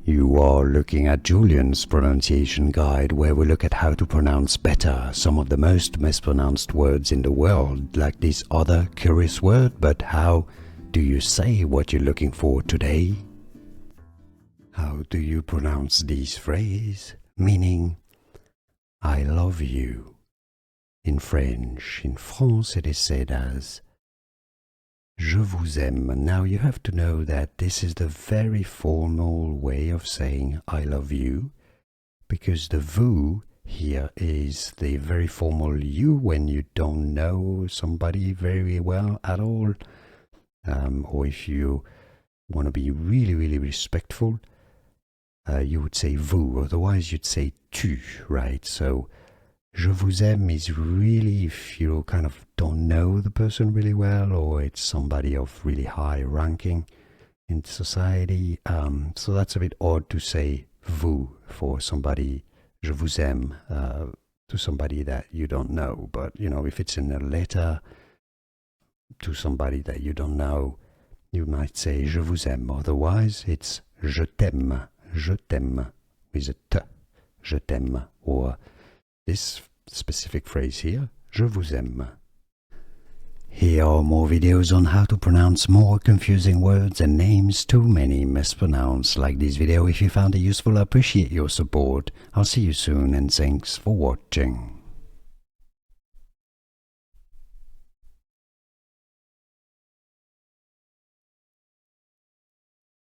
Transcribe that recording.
You are looking at Julian's pronunciation guide, where we look at how to pronounce better some of the most mispronounced words in the world, like this other curious word. But how do you say what you're looking for today? How do you pronounce this phrase, meaning I love you? In French, in France, it is said as Je vous aime. Now you have to know that this is the very formal way of saying I love you, because the vous here is the very formal you when you don't know somebody very well at all, or if you want to be really respectful, you would say vous, otherwise you'd say tu, right? So je vous aime is really if you kind of don't know the person really well, or it's somebody of really high ranking in society. So that's a bit odd to say vous for somebody, je vous aime, to somebody that you don't know. But, you know, if it's in a letter to somebody that you don't know, you might say je vous aime. Otherwise, it's je t'aime with a t, je t'aime, or this specific phrase here, je vous aime. Here are more videos on how to pronounce more confusing words and names too many mispronounced. Like this video if you found it useful. I appreciate your support. I'll see you soon and thanks for watching.